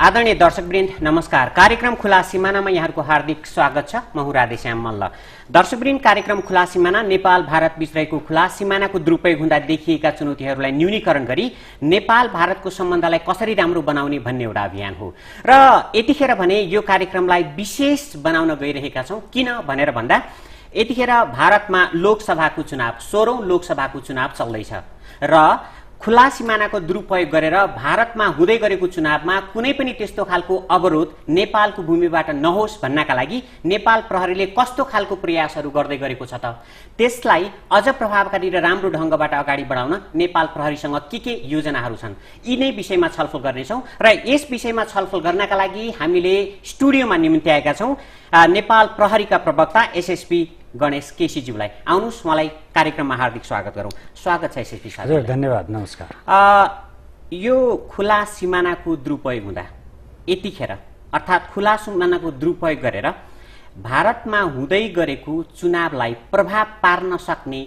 आदरणीय दर्शकवृन्द नमस्कार। कार्यक्रम खुला सिमानामा यहाँहरुको हार्दिक स्वागत छ। म हुँ राधेश्याम मल्ल। दर्शकवृन्द, कार्यक्रम खुला सिमाना नेपाल भारत बीच रहेको खुला सिमानाको दुरुपयोग हुँदा देखिएका चुनौतीहरूलाई न्यूनीकरण गरी नेपाल भारतको सम्बन्धलाई कसरी राम्रो बनाउने भन्ने एउटा अभियान हो। र यतिखेर भने यो कार्यक्रमलाई विशेष बनाउन गइरहेका छौं। किन भनेर भन्दा यतिखेर भारतमा लोकसभाको चुनाव 16औं लोकसभाको चुनाव चल्दैछ र खुला सिमानाको दुरुपयोग गरेर भारतमा हुँदै गरेको चुनावमा कुनै पनि त्यस्तो खालको अवरोध नेपालको भूमिबाट नहोस् भन्नका लागि नेपाल प्रहरीले कस्तो खालको प्रयासहरू गर्दै गरेको छ त त्यसलाई अझ प्रभावकारी र राम्रो ढंगबाट अगाडि बढाउन नेपाल प्रहरीसँग के योजनाहरू छन्, यी नै विषयमा छलफल गर्नेछौं। र यस विषयमा छलफल गर्नका लागि हामीले स्टुडियोमा निम्त्याएका छौं नेपाल प्रहरीका प्रवक्ता एसएसपी गणेश केसीज्यूलाई। आउनुस्, उहाँलाई कार्यक्रममा हार्दिक स्वागत गरौं। स्वागत छ एसएसपी साहब। हजुर, धन्यवाद, नमस्कार। यो खुला सिमानाको दुरुपयोग हुँदा यतिखेर अर्थात खुला सिमानाको दुरुपयोग गरेर भारतमा हुँदै गरेको चुनावलाई प्रभाव पार्न सक्ने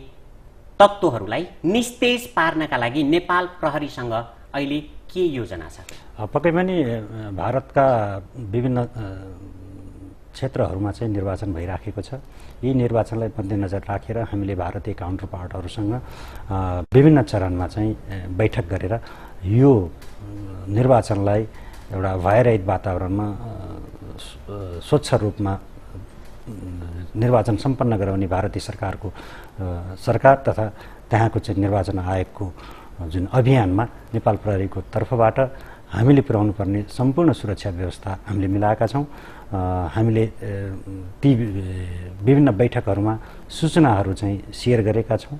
तत्त्वहरूलाई निस्तेज पार्नका लागि नेपाल प्रहरीसँग अहिले के योजना छ? पक्कै पनि भारतका विभिन्न क्षेत्रहरूमा चाहिँ निर्वाचन भइराखेको छ। यी निर्वाचनलाई मध्यनजर राखेर हामीले भारतीय काउन्टर पार्टहरूसँग विभिन्न चरणमा चाहिँ बैठक गरेर यो निर्वाचनलाई एउटा भयरहित वातावरणमा स्वच्छ रूपमा निर्वाचन सम्पन्न गराउने भारतीय सरकार तथा त्यहाँको चाहिँ निर्वाचन आयोगको जुन अभियानमा नेपाल प्रहरीको तर्फबाट हामीले पुर्याउनु पर्ने सम्पूर्ण सुरक्षा व्यवस्था हामीले मिलाएका छौं। हामीले ती विभिन्न बैठकहरूमा सूचनाहरू चाहिँ शेयर गरेका छौं।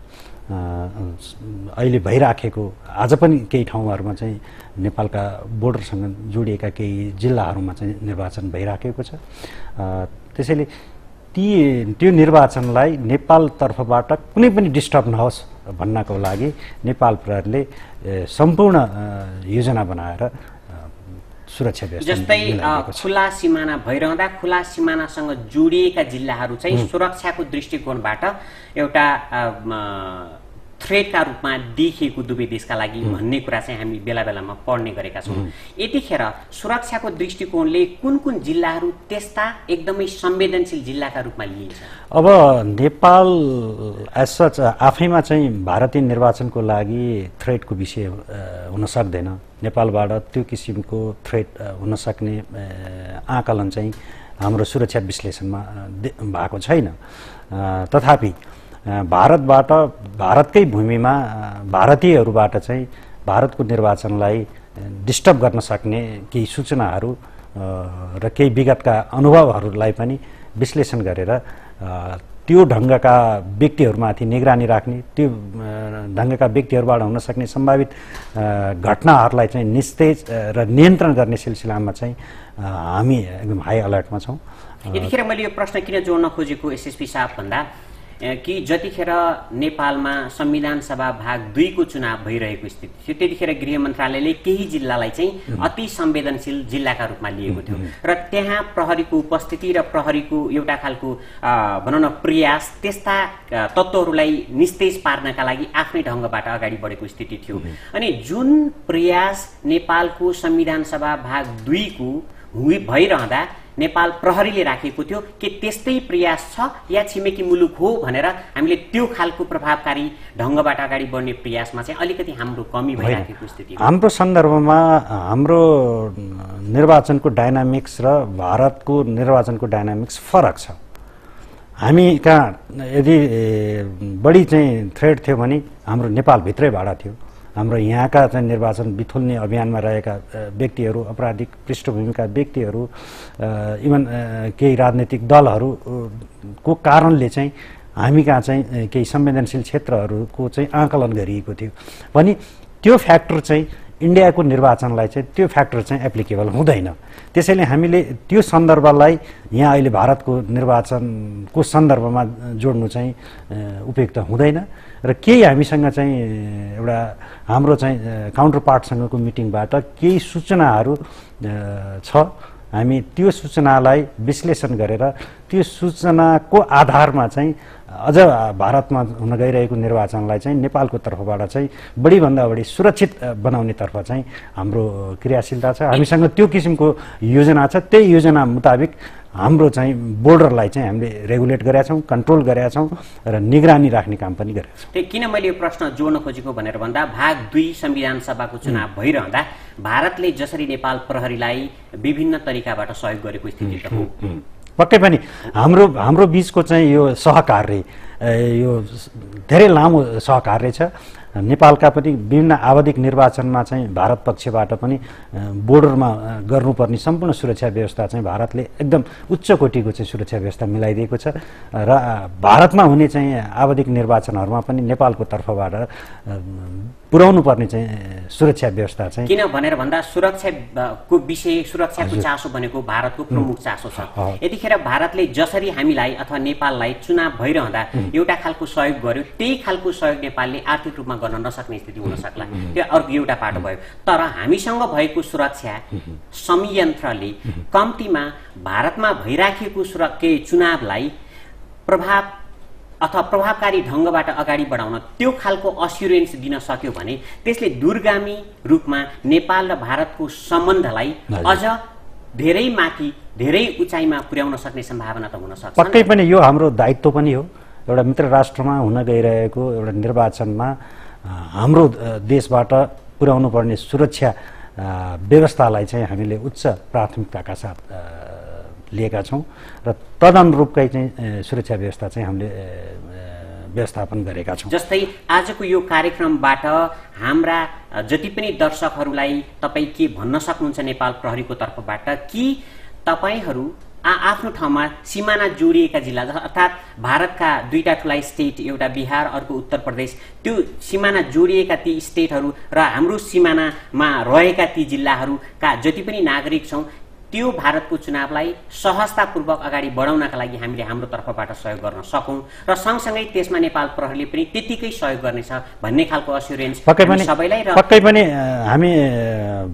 अहिले भइराखेको आज पनि केही ठाउँहरूमा चाहिँ नेपालका बोर्डरसँग जोडिएका केही जिल्लाहरूमा चाहिँ निर्वाचन भइराखेको छ। त्यसैले त्यो निर्वाचनलाई नेपाल तर्फबाट कुनै पनि डिस्टर्ब नहोस् भन्नको लागि नेपाल प्रहरीले सम्पूर्ण योजना बनाएर सुरक्षा व्यवस्था जस्तै खुला सिमाना भइरहँदा खुला सिमानासँग जोडिएका जिल्लाहरू चाहिँ सुरक्षाको दृष्टिकोणबाट एउटा थ्रेटका रूपमा देखिएको दुवै देशका लागि भन्ने कुरा चाहिँ हामी बेला बेलामा पढ्ने गरेका छौं। यतिखेर सुरक्षाको दृष्टिकोणले कुन कुन जिल्लाहरू त्यस्ता एकदमै संवेदनशील जिल्लाका रूपमा लिइन्छ? अब नेपाल एज सच आफैमा चाहिँ भारतीय निर्वाचनको लागि थ्रेटको विषय हुन सक्दैन। नेपालबाट त्यो किसिमको थ्रेट हुन सक्ने आकलन चाहिँ हाम्रो सुरक्षा विश्लेषणमा भएको छैन। तथापि भारतबाट भारतकै भूमिमा भारतीयहरूबाट चाहिँ भारतको निर्वाचनलाई डिस्टर्ब गर्न सक्ने केही सूचनाहरू र केही विगतका अनुभवहरूलाई पनि विश्लेषण गरेर त्यो ढंगका व्यक्तिहरूमाथि निगरानी राख्ने, त्यो ढंगका व्यक्तिहरूबाट हुन सक्ने सम्भावित घटनाहरूलाई चाहिँ निस्तेज र नियन्त्रण गर्ने सिलसिलामा चाहिँ हामी एकदम हाई अलर्टमा छौं। यतिखेर मैले यो प्रश्न किन जोड्न खोजेको एसएसपी साहब भन्दा कि जतिखेर नेपालमा संविधान सभा भाग 2 को चुनाव भइरहेको स्थिति थियो त्यतिखेर गृह मन्त्रालयले केही जिल्लालाई चाहिँ अति संवेदनशील जिल्लाका रूपमा लिएको थियो र त्यहाँ प्रहरीको उपस्थिति र प्रहरीको एउटा खालको भनौं न प्रयास त्यस्ता तत्त्वहरूलाई निस्तेज पार्नका लागि आफ्नै ढंगबाट अगाडि बढेको स्थिति थियो। अनि जुन प्रयास नेपालको संविधान सभा भाग 2 को भइरहँदा नेपाल प्रहरीले राखेको थियो के त्यस्तै प्रयास छ या छिमेकी मुलुक हो भनेर हामीले त्यो खालको प्रभावकारी ढंगबाट अगाडि बढ्ने प्रयासमा चाहिँ अलिकति हाम्रो कमी भइराखेको स्थिति हो? हाम्रो सन्दर्भमा हाम्रो निर्वाचनको डायनामिक्स र भारतको निर्वाचनको डायनामिक्स फरक छ। हामी कहाँ यदि बढी चाहिँ थ्रेट थियो भने हाम्रो नेपाल भित्रैबाट थियो। हाम्रो यहाँका चाहिँ निर्वाचन बिथुल्ने अभियानमा रहेका व्यक्तिहरू, आपराधिक पृष्ठभूमिका व्यक्तिहरू, इभन केही राजनीतिक दलहरूको कारणले चाहिँ हामी कहाँ चाहिँ केही संवेदनशील क्षेत्रहरूको चाहिँ आकलन गरिएको थियो भने त्यो फ्याक्टर चाहिँ इन्डियाको निर्वाचनलाई चाहिँ त्यो फ्याक्टर चाहिँ एप्लिकेबल हुँदैन। त्यसैले हामीले त्यो सन्दर्भलाई यहाँ अहिले भारतको निर्वाचनको सन्दर्भमा जोड्नु चाहिँ उपयुक्त हुँदैन र केही हामीसँग चाहिँ एउटा हाम्रो चाहिँ काउन्टर पार्टसँगको मिटिङबाट केही सूचनाहरू छ हामी त्यो सूचनालाई विश्लेषण गरेर त्यो सूचनाको आधारमा चाहिँ अझ भारतमा हुन गइरहेको निर्वाचनलाई चाहिँ नेपालको तर्फबाट चाहिँ बढीभन्दा बढी सुरक्षित बनाउनेतर्फ चाहिँ हाम्रो क्रियाशीलता छ। हामीसँग त्यो किसिमको योजना छ। त्यही योजना मुताबिक हाम्रो चाहिँ बोर्डरलाई चाहिँ हामीले रेगुलेट गरेका छौँ, कन्ट्रोल गरेका छौँ र निगरानी राख्ने काम पनि गरेका छौँ। त्यही किन मैले यो प्रश्न जोड्न खोजेको भनेर भन्दा भाग 2 संविधान सभाको चुनाव भइरहँदा भारतले जसरी नेपाल प्रहरीलाई विभिन्न तरिकाबाट सहयोग गरेको स्थिति त हो। पक्कै पनि हाम्रो बीचको चाहिँ यो सहकार्य यो धेरै लामो सहकार्य छ। नेपालका पनि विभिन्न आवधिक निर्वाचनमा चाहिँ भारत पक्षबाट पनि बोर्डरमा गर्नुपर्ने सम्पूर्ण सुरक्षा व्यवस्था चाहिँ भारतले एकदम उच्च कोटिको चाहिँ सुरक्षा व्यवस्था मिलाइदिएको छ र भारतमा हुने चाहिँ आवधिक निर्वाचनहरूमा पनि नेपालको तर्फबाट पुर्याउनु पर्ने चाहिँ सुरक्षा व्यवस्था चाहिँ किन भनेर भन्दा सुरक्षाको विषय सुरक्षाको चासो भनेको भारतको प्रमुख चासो छ। यतिखेर भारतले जसरी हामीलाई अथवा नेपाललाई चुनाव भइरहँदा एउटा खालको सहयोग गर्यो, त्यही खालको सहयोग नेपालले आर्थिक रूपमा गर्न नसक्ने स्थिति हुन सक्ला। त्यो अर्को एउटा पाटो भयो। तर हामीसँग भएको सुरक्षा संयन्त्रले कम्तीमा भारतमा भइराखेको चुनावलाई प्रभावकारी ढङ्गबाट अगाडि बढाउन त्यो खालको अस्युरेन्स दिन सक्यो भने त्यसले दूरगामी रूपमा नेपाल र भारतको सम्बन्धलाई अझ धेरै माथि धेरै उचाइमा पुर्याउन सक्ने सम्भावना त हुन सक्छ। पक्कै पनि यो हाम्रो दायित्व पनि हो। एउटा मित्र राष्ट्रमा हुन गइरहेको एउटा निर्वाचनमा हाम्रो देशबाट पुर्याउनु पर्ने सुरक्षा व्यवस्थालाई चाहिँ हामीले उच्च प्राथमिकताका साथ लिएका छौँ र तदनुरूपकै चाहिँ सुरक्षा व्यवस्था चाहिँ हामीले व्यवस्थापन गरेका छौँ। जस्तै आजको यो कार्यक्रमबाट हाम्रा जति पनि दर्शकहरूलाई तपाईँ के भन्न सक्नुहुन्छ नेपाल प्रहरीको तर्फबाट कि तपाईँहरू आफ्नो ठाउँमा सिमाना जोडिएका जिल्ला अर्थात् भारतका दुईटा ठुला स्टेट एउटा बिहार अर्को उत्तर प्रदेश त्यो सिमाना जोडिएका ती स्टेटहरू र हाम्रो सिमानामा रहेका ती जिल्लाहरूका जति पनि नागरिक छौँ त्यो भारतको चुनावलाई सहजतापूर्वक अगाडि बढाउनका लागि हामीले हाम्रो तर्फबाट सहयोग गर्न सकौँ र सँगसँगै त्यसमा नेपाल प्रहरीले पनि त्यतिकै सहयोग गर्नेछ भन्ने खालको अस्युरेन्स सबैलाई र पक्कै पनि हामी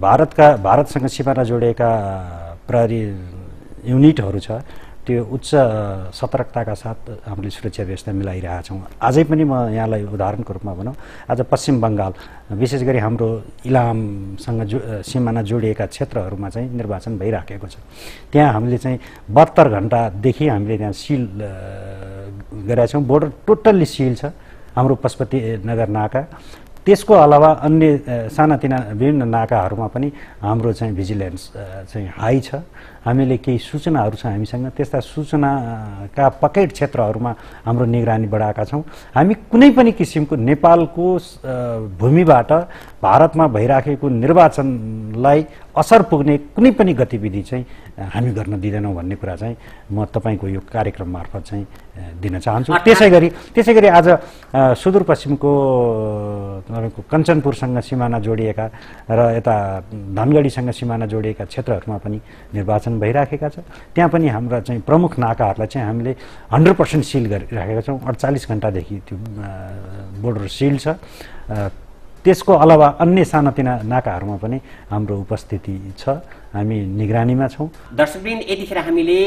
भारतसँग सिमाना जोडिएका प्रहरी युनिटहरू छ त्यो उच्च सतर्कताका साथ हामीले सुरक्षा व्यवस्था मिलाइरहेका छौँ। आजै पनि म यहाँलाई उदाहरणको रूपमा भनौँ, आज पश्चिम बङ्गाल विशेष गरी हाम्रो इलामसँग सिमाना जोडिएका क्षेत्रहरूमा चाहिँ निर्वाचन भइराखेको छ। त्यहाँ हामीले चाहिँ 72 घण्टादेखि हामीले त्यहाँ सिल गरेका छौँ। बोर्डर टोटल्ली सिल छ हाम्रो पशुपति नगर नाका। त्यसको अलावा अन्य सानातिना विभिन्न नाकाहरूमा पनि हाम्रो चाहिँ भिजिलेन्स चाहिँ हाई छ। हामीले केही सूचनाहरू छ हामीसँग, त्यस्ता सूचनाका पकेट क्षेत्रहरूमा हाम्रो निगरानी बढाएका छौँ। हामी कुनै पनि किसिमको नेपालको भूमिबाट भारतमा भइराखेको निर्वाचनलाई असर पुग्ने कुनै पनि गतिविधि चाहिँ हामी गर्न दिँदैनौँ भन्ने कुरा चाहिँ म तपाईँको यो कार्यक्रम मार्फत चाहिँ दिन चाहन्छु। त्यसै गरी आज सुदूरपश्चिमको तपाईँको कञ्चनपुरसँग सिमाना जोडिएका र यता धनगढीसँग सिमाना जोडिएका क्षेत्रहरूमा पनि निर्वाचन भइराखेका छ। त्यहाँ पनि हाम्रा चाहिँ प्रमुख नाकाहरूलाई चाहिँ हामीले 100% सिल गरिराखेका छौँ। 48 घण्टादेखि त्यो बोर्डर सिल छ। त्यसको अलावा अन्य सानातिना नाकाहरूमा पनि हाम्रो उपस्थिति छ। हामी निगरानीमा छौँ। दर्शकवृन्द, यतिखेर हामीले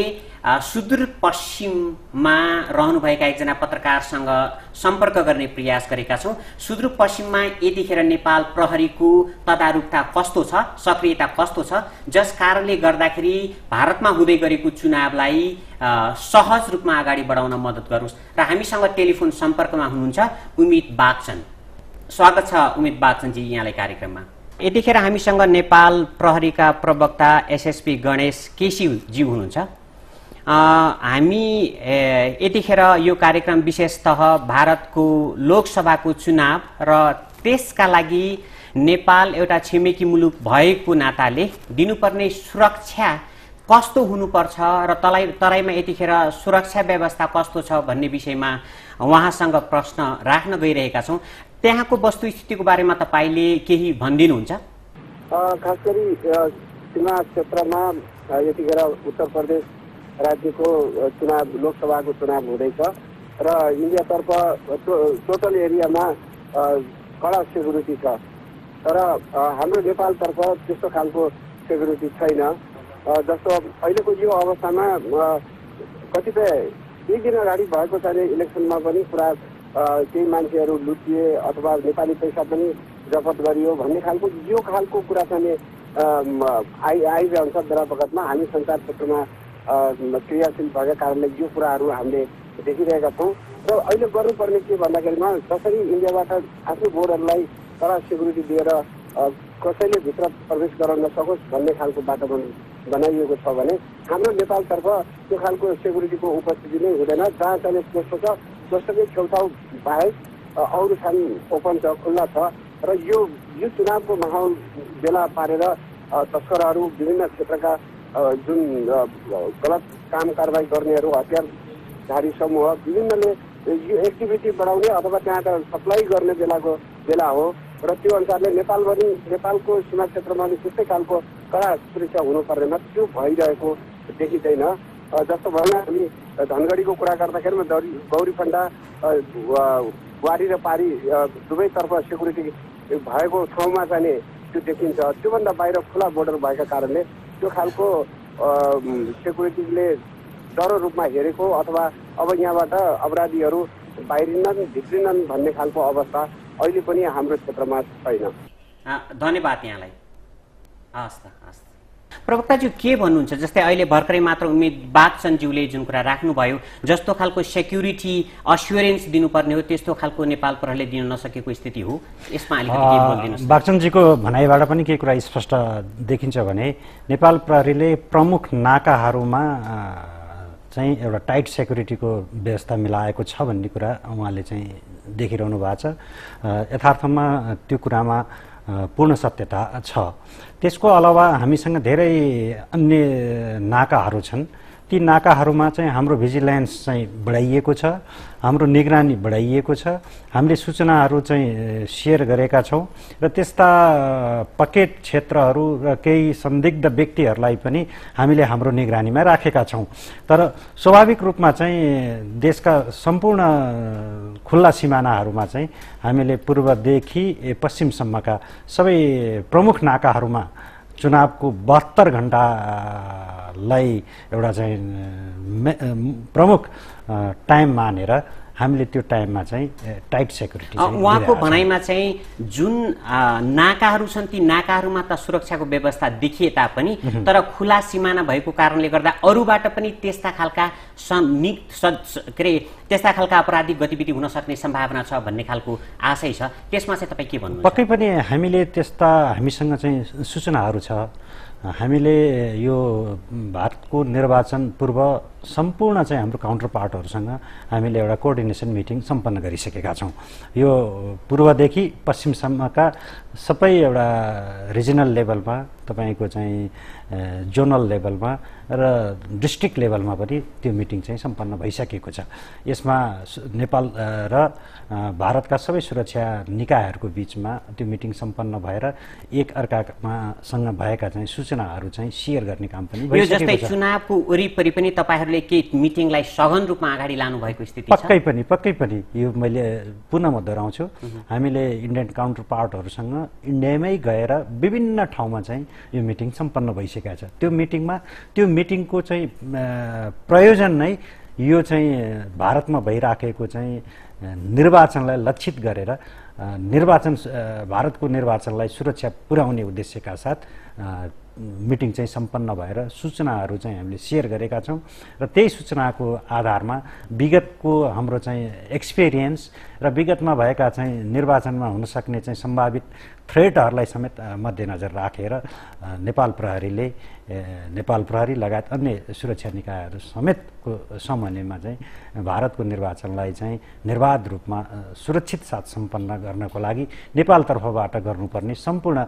सुदूरपश्चिममा रहनुभएका एकजना पत्रकारसँग सम्पर्क गर्ने प्रयास गरेका छौँ। सुदूरपश्चिममा यतिखेर नेपाल प्रहरीको तदारुकता कस्तो छ, सक्रियता कस्तो छ, जस कारणले गर्दाखेरि भारतमा हुँदै गरेको चुनावलाई सहज रूपमा अगाडि बढाउन मद्दत गरोस्। र हामीसँग टेलिफोन सम्पर्कमा हुनुहुन्छ उमित बागचन। स्वागत छ उमित बागचनजी यहाँलाई कार्यक्रममा। यतिखेर हामीसँग नेपाल प्रहरीका प्रवक्ता एसएसपी गणेश केसीजी हुनुहुन्छ। हामी यतिखेर यो कार्यक्रम विशेषतः भारतको लोकसभाको चुनाव र त्यसका लागि नेपाल एउटा छिमेकी मुलुक भएको नाताले दिनुपर्ने सुरक्षा कस्तो हुनुपर्छ र तराईमा यतिखेर सुरक्षा व्यवस्था कस्तो छ भन्ने विषयमा उहाँसँग प्रश्न राख्न गइरहेका छौँ। त्यहाँको वस्तुस्थितिको बारेमा तपाईँले केही भनिदिनुहुन्छ? खास गरी सीमा क्षेत्रमा यतिखेर उत्तर प्रदेश राज्यको चुनाव लोकसभाको चुनाव हुँदैछ र इन्डियातर्फ टोटल एरियामा कडा सेक्युरिटी छ। तर हाम्रो नेपालतर्फ त्यस्तो खालको सेक्युरिटी छैन। जस्तो अहिलेको यो अवस्थामा कतिपय केही दिन अगाडि भएको चाहिँ इलेक्सनमा पनि पुरा केही मान्छेहरू लुटिए अथवा नेपाली पैसा पनि जफत गरियो भन्ने खालको यो खालको कुरा चाहिँ आइरहन्छ बेला बखतमा। हामी सञ्चार क्षेत्रमा क्रियाशील भएका कारणले यो कुराहरू हामीले देखिरहेका छौँ र अहिले गर्नुपर्ने के भन्दाखेरिमा जसरी इन्डियाबाट आफ्नो बोर्डरलाई कडा सेक्युरिटी दिएर कसैले भित्र प्रवेश गराउन नसकोस् भन्ने खालको वातावरण बनाइएको छ भने हाम्रो नेपालतर्फ त्यो खालको सेक्युरिटीको उपस्थिति नै हुँदैन। जहाँ चाहिँ पोस्ट छ जस्तोकै छेउछाउ बाहेक अरू स्थान ओपन छ, खुल्ला छ र यो चुनावको माहौल बेला पारेर तस्करहरू विभिन्न क्षेत्रका जुन गलत काम कारवाही गर्नेहरू हतियारधारी समूह विभिन्नले यो एक्टिभिटी बढाउने अथवा त्यहाँका सप्लाई गर्ने बेला हो र त्यो अनुसारले नेपालको सीमा क्षेत्रमा पनि त्यस्तै खालको कडा सुरक्षा हुनुपर्नेमा त्यो भइरहेको देखिँदैन। जस्तो भएन हामी धनगढीको कुरा गर्दाखेरिमा गौरीफन्डा वारी र पारी दुवैतर्फ सेक्युरिटी भएको ठाउँमा चाहिँ त्यो देखिन्छ। त्योभन्दा बाहिर खुला बोर्डर भएका कारणले त्यो खालको सेक्युरिटीले डर रूपमा हेरेको अथवा अब यहाँबाट अपराधीहरू बाहिरिनन् भित्रिनन् भन्ने खालको अवस्था अहिले पनि हाम्रो क्षेत्रमा छैन। धन्यवाद यहाँलाई। हस् त हस्। प्रवक्ताज्यू के भन्नुहुन्छ? जस्तै अहिले भर्खरै मात्र उम्मेद बागचन्दज्यूले जुन कुरा राख्नुभयो, जस्तो खालको सेक्युरिटी अस्योरेन्स दिनुपर्ने हो त्यस्तो खालको नेपाल प्रहरीले दिन नसकेको स्थिति हो, यसमा अलिकति के बोल्दिनुहोस्? बागचन्दजीको भनाइबाट पनि के कुरा स्पष्ट देखिन्छ भने नेपाल प्रहरीले प्रमुख नाकाहरूमा चाहिँ एउटा टाइट सेक्युरिटीको व्यवस्था मिलाएको छ भन्ने कुरा उहाँले चाहिँ देखिरहनु भएको छ। यथार्थमा त्यो कुरामा पूर्ण सत्यता छ। त्यसको अलावा हामीसँग धेरै अन्य नाकाहरू छन्। ती नाकाहरूमा चाहिँ हाम्रो भिजिलेन्स चाहिँ बढाइएको छ, हाम्रो निगरानी बढाइएको छ। हामीले सूचनाहरू चाहिँ सेयर गरेका छौँ र त्यस्ता पकेट क्षेत्रहरू र केही संदिग्ध व्यक्तिहरूलाई पनि हामीले हाम्रो निगरानीमा राखेका छौँ। तर स्वाभाविक रूपमा चाहिँ देशका सम्पूर्ण खुल्ला सिमानाहरूमा चाहिँ हामीले पूर्वदेखि पश्चिमसम्मका सबै प्रमुख नाकाहरूमा चुनावको 72 घण्टालाई एउटा चाहिँ प्रमुख टाइम मानेर हामीले त्यो टाइममा चाहिँ टाइट सेक्युरिटी उहाँको भनाइमा चाहिँ जुन नाकाहरू छन् ती नाकाहरूमा त सुरक्षाको व्यवस्था देखिए तापनि तर खुला सिमाना भएको कारणले गर्दा अरूबाट पनि त्यस्ता खालका त्यस्ता खालका आपराधिक गतिविधि हुन सक्ने सम्भावना छ भन्ने खालको आशय छ। त्यसमा चाहिँ तपाईँ के भन्नुहुन्छ? पक्कै पनि हामीले त्यस्ता हामीसँग चाहिँ सूचनाहरू छ। हामीले यो भारतको निर्वाचन पूर्व सम्पूर्ण चाहिँ हाम्रो काउन्टर पार्टहरूसँग हामीले एउटा कोअर्डिनेसन मिटिङ सम्पन्न गरिसकेका छौँ। यो पूर्वदेखि पश्चिमसम्मका सबै एउटा रिजनल लेभलमा तपाईँको चाहिँ जोनल लेभलमा र डिस्ट्रिक्ट लेभलमा पनि त्यो मिटिङ चाहिँ सम्पन्न भइसकेको छ। यसमा नेपाल र भारतका सबै सुरक्षा निकायहरूको बिचमा त्यो मिटिङ सम्पन्न भएर एक अर्कासँग भएका चाहिँ सूचनाहरू चाहिँ सेयर गर्ने काम पनि भइसकेको छ। यो जस्तै चुनावको वरिपरि पनि तपाईहरूले के मिटिङलाई सघन रूपमा अगाडि लानु भएको स्थिति छ? पक्कै पनि यो मैले पुनः म दोहोऱ्याउँछु। हामीले इन्डियन काउन्टर पार्टहरूसँग इन्डियामै गएर विभिन्न ठाउँमा चाहिँ यो मिटिङ सम्पन्न भइसकेको छ। त्यो मिटिङको चाहिँ प्रयोजन नै यो चाहिँ भारतमा भइराखेको चाहिँ निर्वाचनलाई लक्षित गरेर भारतको निर्वाचनलाई सुरक्षा पुर्याउने उद्देश्यका साथ मिटिङ चाहिँ सम्पन्न भएर सूचनाहरू चाहिँ हामीले सेयर गरेका छौँ र त्यही सूचनाको आधारमा विगतको हाम्रो चाहिँ एक्सपिरियन्स र विगतमा भएका चाहिँ निर्वाचनमा हुन सक्ने चाहिँ सम्भावित थ्रेटहरूलाई समेत मध्यनजर राखेर नेपाल प्रहरी लगायत अन्य सुरक्षा निकायहरू समेतको समन्वयमा चाहिँ भारतको निर्वाचनलाई चाहिँ निर्बाध रूपमा सुरक्षित साथ सम्पन्न गर्नको लागि नेपालतर्फबाट गर्नुपर्ने सम्पूर्ण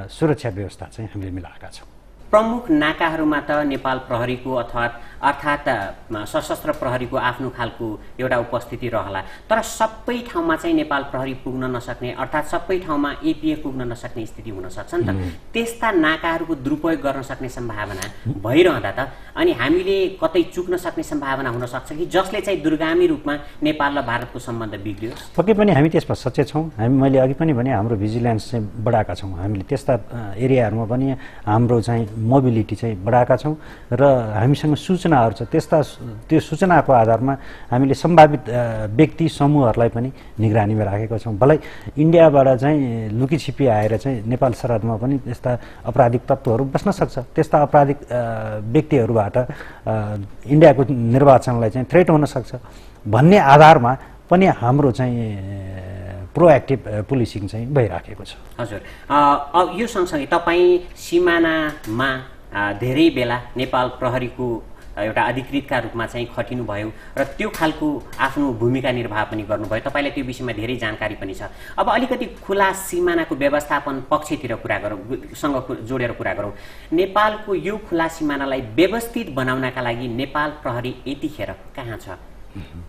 सुरक्षा व्यवस्था चाहिँ हामीले मिलाएका छौँ। प्रमुख नाकाहरूमा त नेपाल प्रहरीको अर्थात् सशस्त्र प्रहरीको आफ्नो खालको एउटा उपस्थिति रहला, तर सबै ठाउँमा चाहिँ नेपाल प्रहरी पुग्न नसक्ने अर्थात् सबै ठाउँमा एपीएफ पुग्न नसक्ने स्थिति हुन सक्छ नि त। त्यस्ता नाकाहरूको दुरुपयोग गर्न सक्ने सम्भावना भइरहँदा त अनि हामीले कतै चुक्न सक्ने सम्भावना हुन सक्छ कि जसले चाहिँ दूरगामी रूपमा नेपाल र भारतको सम्बन्ध बिग्रियोस्? पक्कै पनि हामी त्यसमा सचेत छौँ। मैले अघि पनि भने हाम्रो भिजिलेन्स चाहिँ बढाएका छौँ। हामीले त्यस्ता एरियाहरूमा पनि हाम्रो चाहिँ मोबिलिटी चाहिँ बढाएका छौँ र हामीसँग सूचनाहरू छ। त्यो सूचनाको आधारमा हामीले सम्भावित व्यक्ति समूहहरूलाई पनि निगरानीमा राखेका छौँ। भलै इन्डियाबाट चाहिँ लुकीछिपी आएर चाहिँ नेपाल सरहदमा पनि त्यस्ता आपराधिक तत्त्वहरू बस्न सक्छ। त्यस्ता आपराधिक व्यक्तिहरूबाट इन्डियाको निर्वाचनलाई चाहिँ थ्रेट हुन सक्छ भन्ने आधारमा पनि हाम्रो चाहिँ प्रोएक्टिभ पुलिसिङ चाहिँ भइराखेको छ। हजुर, अब यो सँगसँगै तपाईँ सिमानामा धेरै बेला नेपाल प्रहरीको एउटा अधिकृतका रूपमा चाहिँ खटिनुभयो र त्यो खालको आफ्नो भूमिका निर्वाह पनि गर्नुभयो। तपाईँलाई त्यो विषयमा धेरै जानकारी पनि छ। अब अलिकति खुला सिमानाको व्यवस्थापन पक्षतिर कुरा गरौँ, जोडेर कुरा गरौँ। नेपालको यो खुला सिमानालाई व्यवस्थित बनाउनका लागि नेपाल प्रहरी यतिखेर कहाँ छ?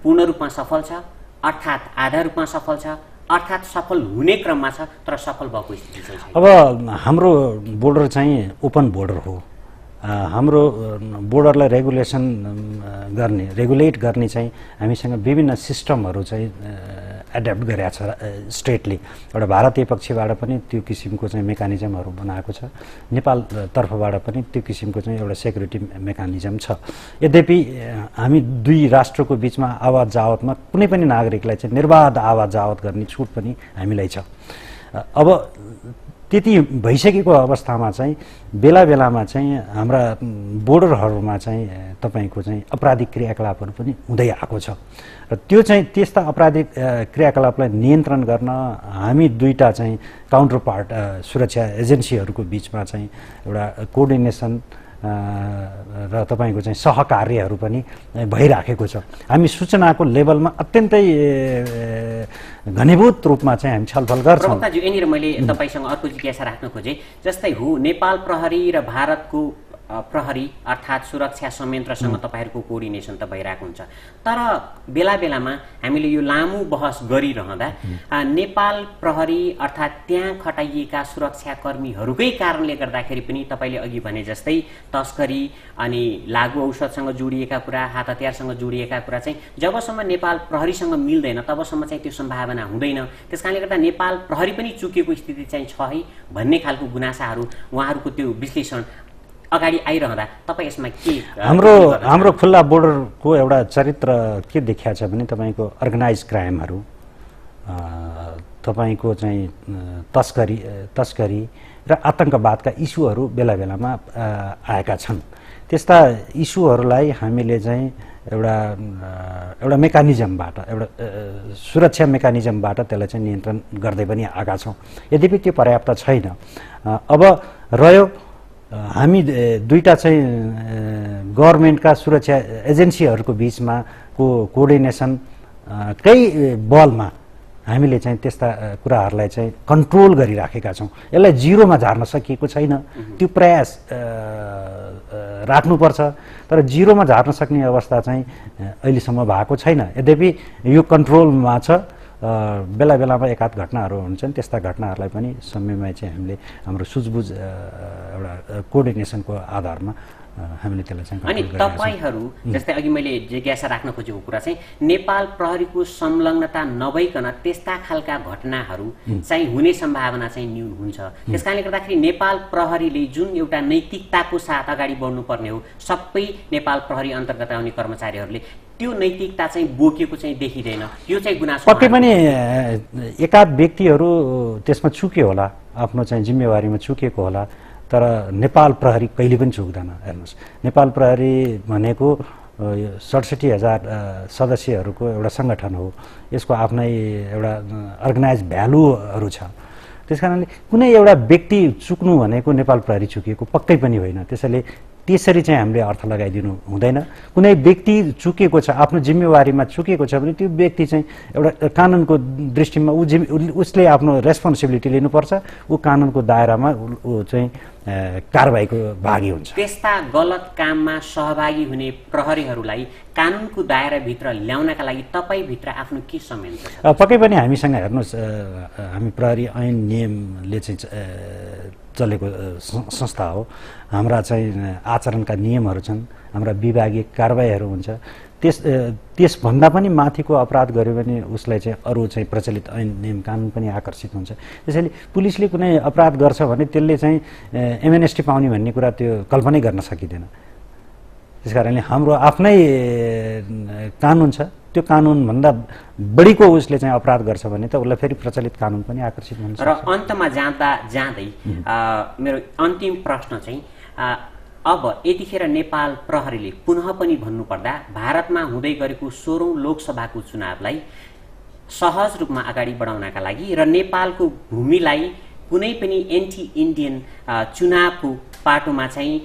पूर्ण रूपमा सफल छ अर्थात् आधा रूपमा सफल छ अर्थात् सफल हुने क्रममा छ तर सफल भएको स्थिति चाहिँ छैन? अब हाम्रो बोर्डर चाहिँ ओपन बोर्डर हो। हाम्रो बोर्डरलाई रेगुलेट गर्ने चाहिँ हामीसँग विभिन्न सिस्टमहरू चाहिँ एडप्ट गरेका छ स्टेटले। एउटा भारतीय पक्षबाट पनि त्यो किसिमको चाहिँ मेकानिजमहरू बनाएको छ, नेपाल तर्फबाट पनि त्यो किसिमको चाहिँ एउटा सेक्युरिटी मेकानिजम छ। यद्यपि हामी दुई राष्ट्रको बिचमा आवाज जावतमा कुनै पनि नागरिकलाई चाहिँ निर्बाध आवाज जावत गर्ने छुट पनि हामीलाई छ। अब त्यति भइसकेको अवस्थामा चाहिँ बेला बेलामा चाहिँ हाम्रा बोर्डरहरूमा चाहिँ तपाईँको चाहिँ आपराधिक क्रियाकलापहरू पनि हुँदै आएको छ र त्यो चाहिँ त्यस्ता आपराधिक क्रियाकलापलाई नियन्त्रण गर्न हामी दुईटा चाहिँ काउन्टर पार्ट सुरक्षा एजेन्सीहरूको बिचमा चाहिँ एउटा कोअर्डिनेसन र तपाईँको चाहिँ सहकार्यहरू पनि भइराखेको छ। हामी सूचनाको लेभलमा अत्यन्तै घनीभूत रूपमा चाहिँ हामी छलफल गर्छौँ। प्रवक्ताज्यू, यहाँनिर मैले तपाईँसँग अर्को जिज्ञासा राख्न खोजेँ। जस्तै हो नेपाल प्रहरी र भारतको प्रहरी अर्थात् सुरक्षा संयन्त्रसँग तपाईँहरूको कोअर्डिनेसन त भइरहेको हुन्छ, तर बेला बेलामा हामीले यो लामो बहस गरिरहँदा नेपाल प्रहरी अर्थात् त्यहाँ खटाइएका सुरक्षाकर्मीहरूकै कारणले गर्दाखेरि पनि तपाईँले अघि भने जस्तै तस्करी अनि लागु औषधसँग जोडिएका कुरा, हात हतियारसँग जोडिएका कुरा चाहिँ जबसम्म नेपाल प्रहरीसँग मिल्दैन तबसम्म चाहिँ त्यो सम्भावना हुँदैन। त्यसकारणले गर्दा नेपाल प्रहरी पनि चुकेको स्थिति चाहिँ छ है भन्ने खालको गुनासाहरू उहाँहरूको त्यो विश्लेषण अगाडि आइरहँदा तपाईँ यसमा के? हाम्रो खुल्ला बोर्डरको एउटा चरित्र के देखिया छ भने तपाईँको अर्गनाइज क्राइमहरू, तपाईँको चाहिँ तस्करी र आतङ्कवादका इस्युहरू बेला बेलामा आएका छन्। त्यस्ता इस्युहरूलाई हामीले चाहिँ एउटा मेकानिजमबाट एउटा सुरक्षा मेकानिजमबाट त्यसलाई चाहिँ नियन्त्रण गर्दै पनि आएका छौँ। यद्यपि त्यो पर्याप्त छैन। अब रह्यो हामी दुईटा चाहिँ गभर्मेन्टका सुरक्षा एजेन्सीहरूको बिचमा कोअर्डिनेसन कै बलमा हामीले चाहिँ त्यस्ता कुराहरूलाई चाहिँ कन्ट्रोल गरिराखेका छौँ। यसलाई जिरोमा झार्न सकिएको छैन, त्यो प्रयास राख्नुपर्छ, तर जिरोमा झार्न सक्ने अवस्था चाहिँ अहिलेसम्म भएको छैन। यद्यपि यो कन्ट्रोलमा छ। बेला बेलामा एकाध घटनाहरू हुन्छन्, त्यस्ता घटनाहरूलाई पनि समयमा चाहिँ हामीले हाम्रो सुझबुझ एउटा कोअर्डिनेसनको आधारमा हामीले त्यसलाई चाहिँ। अनि तपाईँहरू जस्तै अघि मैले जिज्ञासा राख्न खोजेको कुरा चाहिँ नेपाल प्रहरीको संलग्नता नभइकन त्यस्ता खालका घटनाहरू चाहिँ हुने सम्भावना चाहिँ न्यून हुन्छ। त्यसकारणले गर्दाखेरि नेपाल प्रहरीले जुन एउटा नैतिकताको साथ अगाडि बढ्नुपर्ने हो, सबै नेपाल प्रहरी अन्तर्गत आउने कर्मचारीहरूले त्यो नैतिकता चाहिँ बोकेको चाहिँ देखिँदैन। यो चाहिँ गुनासो पक्कै पनि एकाध व्यक्तिहरू त्यसमा चुक्यो होला, आफ्नो चाहिँ जिम्मेवारीमा चुकेको होला, तर नेपाल प्रहरी कहिले पनि चुक्दैन। हेर्नुहोस्, नेपाल प्रहरी भनेको 67,000 सदस्यहरूको एउटा सङ्गठन हो। यसको आफ्नै एउटा अर्गनाइज भ्यालुहरू छ। त्यसकारणले कुनै एउटा व्यक्ति चुक्नु भनेको नेपाल प्रहरी चुकिएको पक्कै पनि होइन। त्यसरी चाहिँ हामीले अर्थ लगाइदिनु हुँदैन। कुनै व्यक्ति चुकेको छ, आफ्नो जिम्मेवारीमा चुकेको छ भने त्यो व्यक्ति चाहिँ एउटा कानुनको दृष्टिमा उसले आफ्नो रेस्पोन्सिबिलिटी लिनुपर्छ। ऊ कानुनको दायरामा ऊ चाहिँ कारबाहीको भागी हुन्छ। त्यस्ता गलत काममा सहभागी हुने प्रहरीहरूलाई कानुनको दायराभित्र ल्याउनका लागि तपाईँभित्र आफ्नो के संयन्त्र छ? पक्कै पनि हामीसँग हेर्नुहोस्, हामी प्रहरी ऐन नियमले चाहिँ चलेको संस्था हो। हाम्रा चाहिँ आचरणका नियमहरू छन्, हाम्रा विभागीय कारबाहीहरू हुन्छ। त्यसभन्दा पनि माथिको अपराध गर्यो भने उसलाई चाहिँ अरू चाहिँ प्रचलित ऐन नियम कानुन पनि आकर्षित हुन्छ। त्यसैले पुलिसले कुनै अपराध गर्छ भने त्यसले चाहिँ एमएनएसटी पाउने भन्ने कुरा त्यो कल्पनै गर्न सकिँदैन। त्यसकारणले हाम्रो आफ्नै कानुन छ, त्यो कानुनभन्दा बढीको उसले चाहिँ अपराध गर्छ भने त उसलाई फेरि प्रचलित कानुन पनि आकर्षित हुन्छ। र अन्तमा जाँदै मेरो अन्तिम प्रश्न चाहिँ अब यतिखेर नेपाल प्रहरीले पुनः पनि भन्नुपर्दा भारतमा हुँदै गरेको 16औं लोकसभाको चुनावलाई सहज रूपमा अगाडि बढाउनका लागि र नेपालको भूमिलाई कुनै पनि एन्टी इन्डियन चुनावको पाटोमा चाहिँ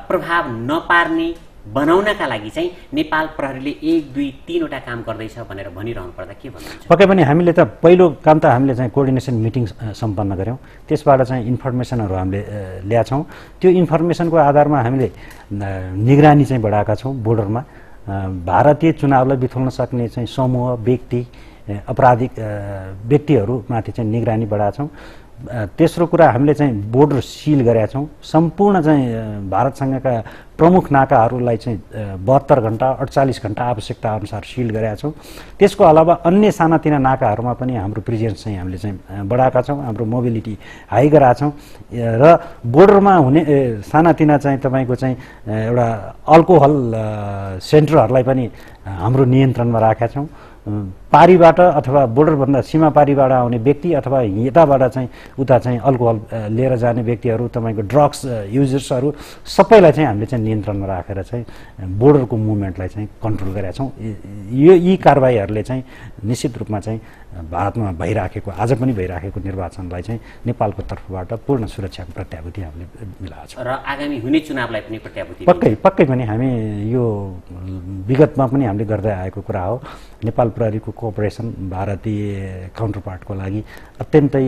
प्रभाव नपार्ने बनाउनका लागि चाहिँ नेपाल प्रहरीले 1, 2, 3 वटा काम गर्दैछ भनेर भनिरहनु पर्दा के भन्नुहुन्छ? पक्कै पनि हामीले त पहिलो काम त हामीले चाहिँ कोअर्डिनेसन मिटिङ सम्पन्न गऱ्यौँ। त्यसबाट चाहिँ इन्फर्मेसनहरू हामीले ल्याछौँ। त्यो इन्फर्मेसनको आधारमा हामीले निगरानी चाहिँ बढाएका छौँ। बोर्डरमा भारतीय चुनावलाई बिथोल्न सक्ने चाहिँ समूह, व्यक्ति, आपराधिक व्यक्तिहरूमाथि चाहिँ निगरानी बढाएका छौँ। तेस्रो कुरा हामीले चाहिँ बोर्डर सिल गरेका छौँ। सम्पूर्ण चाहिँ भारतसँगका प्रमुख नाकाहरूलाई चाहिँ 72 घण्टा 48 घण्टा आवश्यकता अनुसार सिल गरेका छौँ। त्यसको अलावा अन्य सानातिना नाकाहरूमा पनि हाम्रो प्रेजेन्स चाहिँ हामीले चाहिँ बढाएका छौँ। हाम्रो मोबिलिटी हाई गराएका छौँ र बोर्डरमा हुने सानातिना चाहिँ तपाईँको चाहिँ एउटा अल्कोहल सेन्टरहरूलाई पनि हाम्रो नियन्त्रणमा राखेका छौँ। पारीबाट अथवा बोर्डरभन्दा सीमा पारीबाट आउने व्यक्ति अथवा यताबाट चाहिँ उता चाहिँ अल्कोहल लिएर जाने व्यक्तिहरू, तपाईँको ड्रग्स युजर्सहरू सबैलाई चाहिँ हामीले चाहिँ नियन्त्रणमा राखेर चाहिँ बोर्डरको मुभमेन्टलाई चाहिँ कन्ट्रोल गरेका छौँ। यी कारबाहीहरूले चाहिँ निश्चित रूपमा चाहिँ भारतमा भइराखेको, आज पनि भइराखेको निर्वाचनलाई चाहिँ नेपालको तर्फबाट पूर्ण सुरक्षाको प्रत्याभूति हामीले मिलाएको छौँ र आगामी हुने चुनावलाई पनि प्रत्याभूति पक्कै पनि हामी यो विगतमा पनि हामीले गर्दै आएको कुरा हो। नेपाल प्रहरीको कोअपरेसन भारतीय काउन्टरपार्टको लागि अत्यन्तै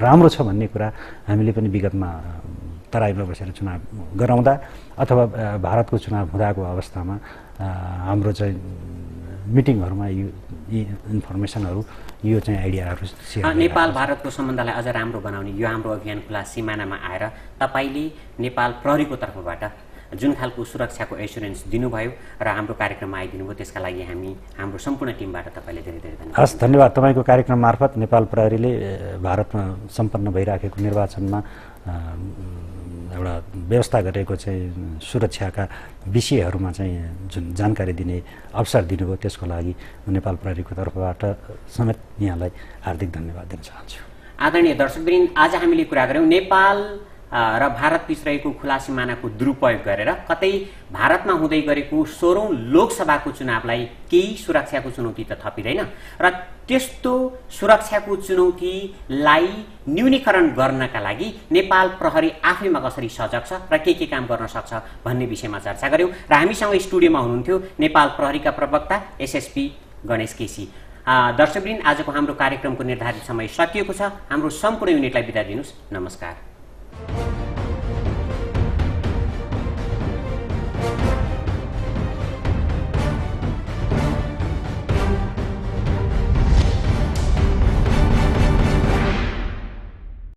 राम्रो छ भन्ने कुरा हामीले पनि विगतमा तराईमा बसेर चुनाव गराउँदा अथवा भारतको चुनाव हुँदाको अवस्थामा हाम्रो चाहिँ मिटिङहरूमा यी इन्फर्मेसनहरू, यो चाहिँ आइडियाहरू सेयर नेपाल भारतको सम्बन्धलाई अझ राम्रो बनाउने यो हाम्रो अभियान खुला सिमानामा आएर तपाईँले नेपाल प्रहरीको तर्फबाट जुन खालको सुरक्षाको एस्युरेन्स दिनुभयो र हाम्रो कार्यक्रममा आइदिनु भयो, त्यसका लागि हामी हाम्रो सम्पूर्ण टिमबाट तपाईँले धेरै धेरै धन्यवाद। हस्, धन्यवाद। तपाईँको कार्यक्रम मार्फत नेपाल प्रहरीले भारतमा सम्पन्न भइराखेको निर्वाचनमा एउटा व्यवस्था गरेको चाहिँ सुरक्षाका विषयहरूमा चाहिँ जुन जानकारी दिने अवसर दिनुभयो, त्यसको लागि नेपाल प्रहरीको तर्फबाट समेत यहाँलाई हार्दिक धन्यवाद दिन चाहन्छु। आदरणीय दर्शकवृन्द, आज हामीले कुरा गऱ्यौँ नेपाल र भारतबीच रहेको खुला सिमानाको दुरुपयोग गरेर कतै भारतमा हुँदै गरेको 16औं लोकसभाको चुनावलाई केही सुरक्षाको चुनौती त थपिँदैन र त्यस्तो सुरक्षाको चुनौतीलाई न्यूनीकरण गर्नका लागि नेपाल प्रहरी आफैमा कसरी सजग छ र के काम गर्न सक्छ भन्ने विषयमा चर्चा गऱ्यौँ र हामीसँग स्टुडियोमा हुनुहुन्थ्यो नेपाल प्रहरीका प्रवक्ता एसएसपी गणेश केसी। दर्शकवृन्द, आजको हाम्रो कार्यक्रमको निर्धारित समय सकिएको छ। हाम्रो सम्पूर्ण युनिटलाई बिदा दिनुहोस्। नमस्कार।